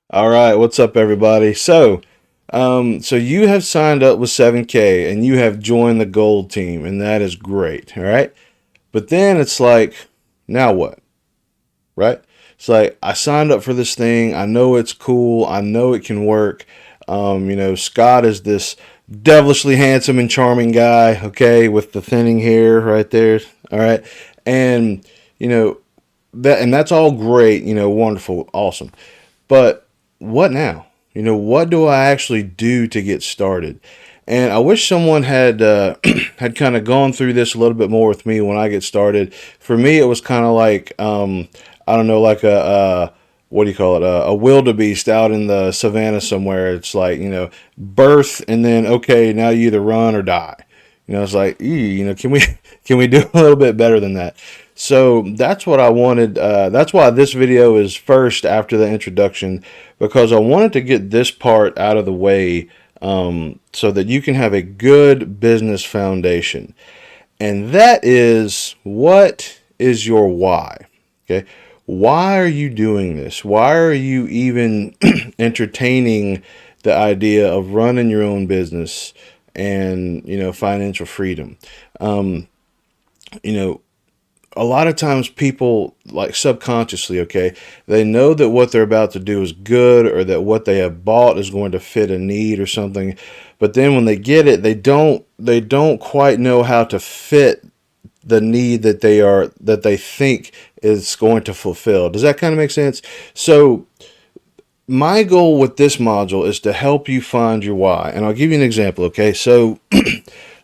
All right, what's up, everybody? So you have signed up with 7K and you have joined the gold team, and that is great. All right, but then it's like, now what? Right? It's like I signed up for this thing. I know it's cool. I know it can work. Scott is this devilishly handsome and charming guy. Okay, with the thinning hair right there. All right, and you know that's all great. Wonderful, awesome. But what now? What do I actually do to get started? And I wish someone had had kind of gone through this a little bit more with me when I get started. For me, it was kind of like I don't know, like a what do you call it? A wildebeest out in the savannah somewhere. It's like birth, and then okay, now you either run or die. It's like, can we can we do a little bit better than that? So that's what I wanted. That's why this video is first after the introduction, because I wanted to get this part out of the way so that you can have a good business foundation. And that is, what is your why? Okay. Why are you doing this? Why are you even entertaining the idea of running your own business and, financial freedom? Um, you know, a lot of times people, like, subconsciously, okay, they know that what they're about to do is good, or that what they have bought is going to fit a need or something, but then when they get it, they don't quite know how to fit the need that they think is going to fulfill. Does that kind of make sense? So my goal with this module is to help you find your why, and I'll give you an example. Okay, so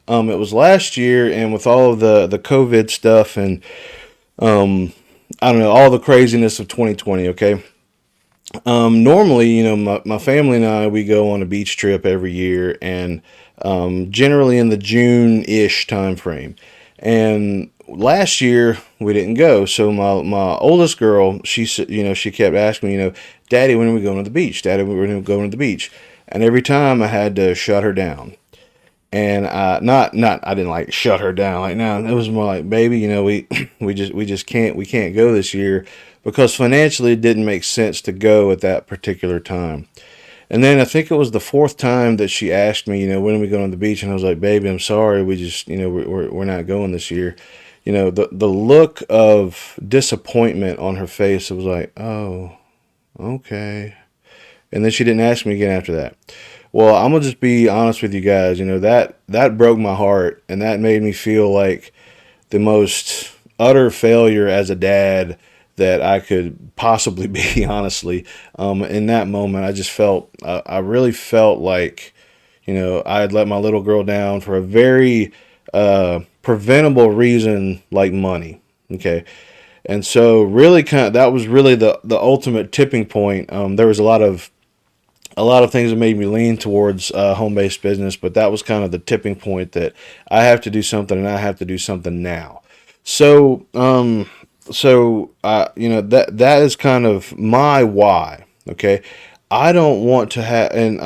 it was last year, and with all of the COVID stuff, and um, I don't know, all the craziness of 2020. Okay. Normally, my family and I, we go on a beach trip every year, and generally in the June-ish time frame. And last year we didn't go. So my oldest girl, she kept asking me, Daddy, when are we going to the beach? Daddy, when are we going to the beach? And every time I had to shut her down. And not I didn't like shut her down like now. It was more like, baby, we we just can't go this year, because financially it didn't make sense to go at that particular time. And then I think it was the fourth time that she asked me, when are we going to the beach? And I was like, baby, I'm sorry, we just, we're not going this year. The look of disappointment on her face, it was like, oh, okay. And then she didn't ask me again after that. Well, I'm gonna just be honest with you guys. That broke my heart, and that made me feel like the most utter failure as a dad that I could possibly be. Honestly, in that moment, I really felt like, I had let my little girl down for a very preventable reason, like money. Okay. And so, really, that was really the ultimate tipping point. There was a lot of things that made me lean towards home-based business, but that was kind of the tipping point that I have to do something, and I have to do something now. So, that is kind of my why. Okay, I don't want to have, and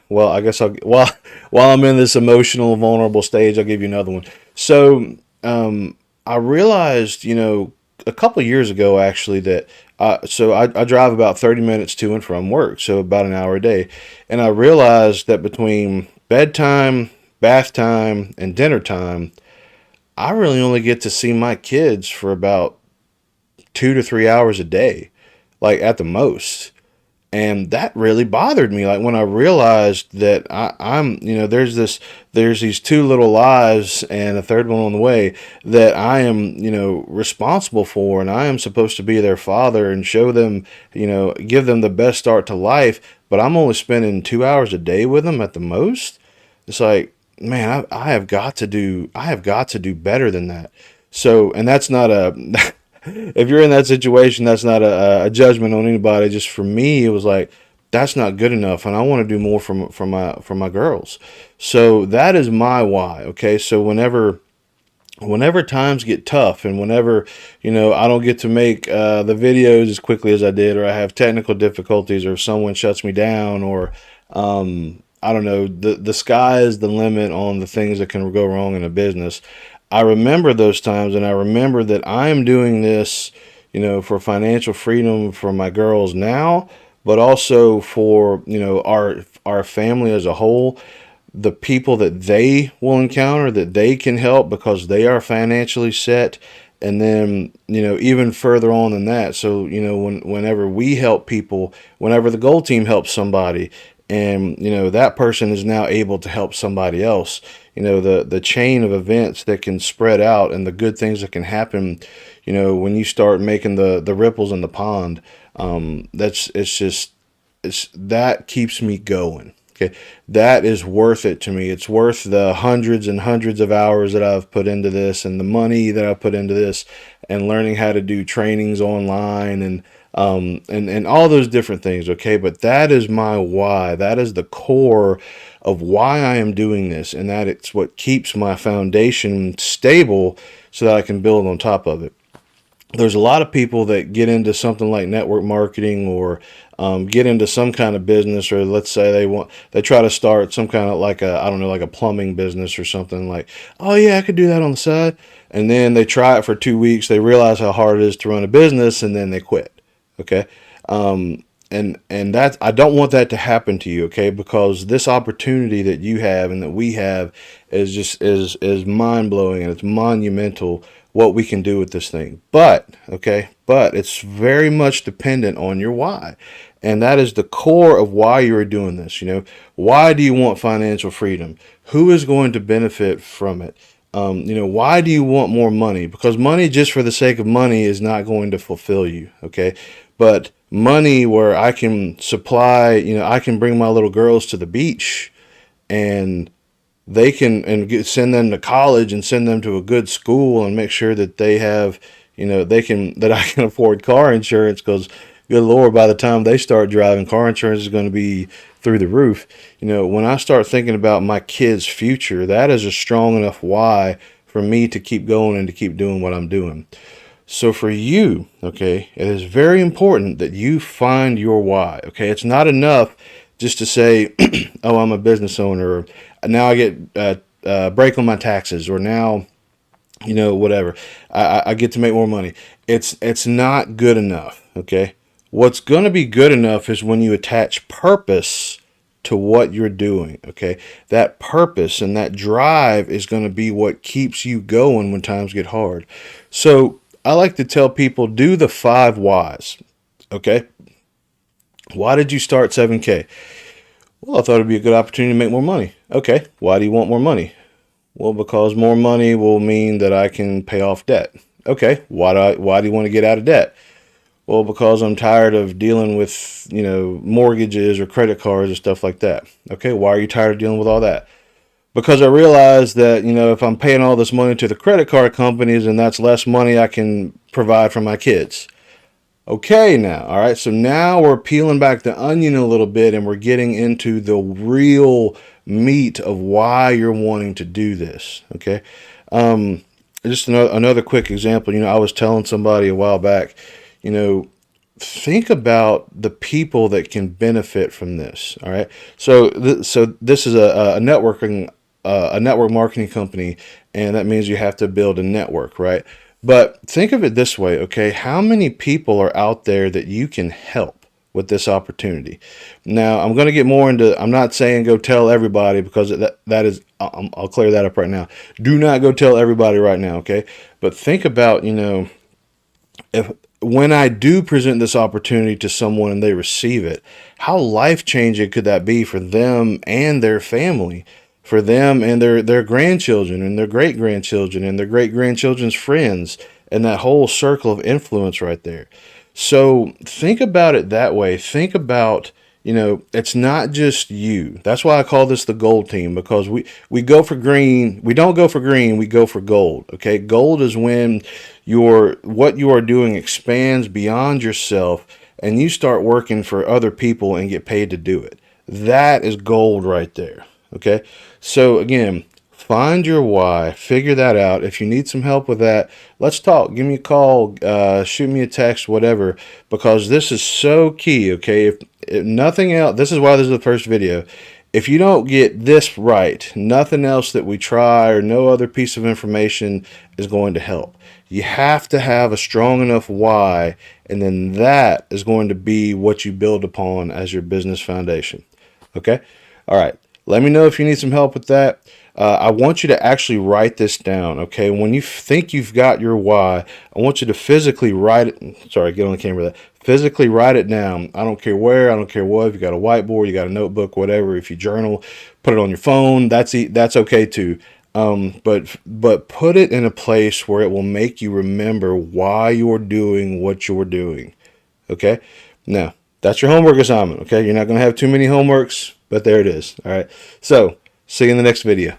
well, I guess while I'm in this emotional, vulnerable stage, I'll give you another one. So, I realized, a couple of years ago, actually, that I drive about 30 minutes to and from work, so about an hour a day. And I realized that between bedtime, bath time, and dinner time, I really only get to see my kids for about 2 to 3 hours a day, like at the most. And that really bothered me. Like when I realized that there's these two little lives and a third one on the way that I am, responsible for, and I am supposed to be their father and show them, give them the best start to life. But I'm only spending 2 hours a day with them at the most. It's like, man, I have got to do better than that. So, and that's not a, if you're in that situation, that's not a judgment on anybody. Just for me, it was like, that's not good enough, and I want to do more for my girls. So that is my why. Okay, so whenever times get tough, and whenever I don't get to make the videos as quickly as I did, or I have technical difficulties, or someone shuts me down, or I don't know, the sky is the limit on the things that can go wrong in a business. I remember those times, and I remember that I am doing this, for financial freedom for my girls now, but also for, our family as a whole, the people that they will encounter that they can help because they are financially set. And then, even further on than that. So, whenever we help people, whenever the goal team helps somebody, and, that person is now able to help somebody else, the chain of events that can spread out and the good things that can happen, when you start making the ripples in the pond, that keeps me going. Okay, that is worth it to me. It's worth the hundreds and hundreds of hours that I've put into this, and the money that I've put into this, and learning how to do trainings online, and all those different things. Okay, but that is my why. That is the core of why I am doing this, and that it's what keeps my foundation stable so that I can build on top of it. There's a lot of people that get into something like network marketing, or get into some kind of business, or let's say they try to start some kind of like I don't know, like a plumbing business or something, like, oh yeah, I could do that on the side. And then they try it for 2 weeks. They realize how hard it is to run a business, and then they quit. Okay. And that's, I don't want that to happen to you. Okay. Because this opportunity that you have and that we have is just, is mind blowing, and it's monumental what we can do with this thing. But it's very much dependent on your why. And that is the core of why you are doing this. Why do you want financial freedom? Who is going to benefit from it? Why do you want more money? Because money just for the sake of money is not going to fulfill you. Okay. But money where I can supply, I can bring my little girls to the beach, and they can, send them to college and send them to a good school, and make sure that they have, that I can afford car insurance, because good Lord, by the time they start driving, car insurance is going to be through the roof. When I start thinking about my kids' future, that is a strong enough why for me to keep going and to keep doing what I'm doing. So for you, okay, it is very important that you find your why. Okay, it's not enough just to say, oh, I'm a business owner, or now I get break on my taxes, or now, whatever, I get to make more money. It's not good enough. Okay, what's going to be good enough is when you attach purpose to what you're doing. Okay, that purpose and that drive is going to be what keeps you going when times get hard. So I like to tell people, do the 5 whys. Okay, why did you start 7K? Well, I thought it'd be a good opportunity to make more money. Okay, why do you want more money? Well, because more money will mean that I can pay off debt. Okay, why do you want to get out of debt? Well, because I'm tired of dealing with, mortgages or credit cards and stuff like that. Okay, why are you tired of dealing with all that? Because I realize that, if I'm paying all this money to the credit card companies, and that's less money I can provide for my kids. Okay, now, all right, so now we're peeling back the onion a little bit, and we're getting into the real meat of why you're wanting to do this. Okay, just another quick example. I was telling somebody a while back, think about the people that can benefit from this. All right, so this is a network marketing company, and that means you have to build a network, right? But think of it this way, okay? How many people are out there that you can help with this opportunity? Now, I'm going to get more into, I'm not saying go tell everybody, because that is, I'll clear that up right now. Do not go tell everybody right now, okay? But think about, if when I do present this opportunity to someone and they receive it, how life-changing could that be for them and their family? For them and their grandchildren and their great-grandchildren and their great-grandchildren's friends, and that whole circle of influence right there. So think about it that way. Think about, it's not just you. That's why I call this the gold team, because we go for green. We don't go for green. We go for gold. Okay. Gold is when what you are doing expands beyond yourself, and you start working for other people and get paid to do it. That is gold right there. Okay. So again, find your why, figure that out. If you need some help with that, let's talk. Give me a call, shoot me a text, whatever, because this is so key. Okay. If nothing else, this is why this is the first video. If you don't get this right, nothing else that we try or no other piece of information is going to help. You have to have a strong enough why, And then that is going to be what you build upon as your business foundation. Okay? All right. Let me know if you need some help with that. I want you to actually write this down, okay? When you think you've got your why, I want you to physically write it. Sorry, get on the camera. That physically write it down. I don't care where, I don't care what. If you got a whiteboard, you got a notebook, whatever. If you journal, put it on your phone. That's okay too. But put it in a place where it will make you remember why you're doing what you're doing. Okay? Now, that's your homework assignment, okay? You're not going to have too many homeworks, but there it is. All right. So, see you in the next video.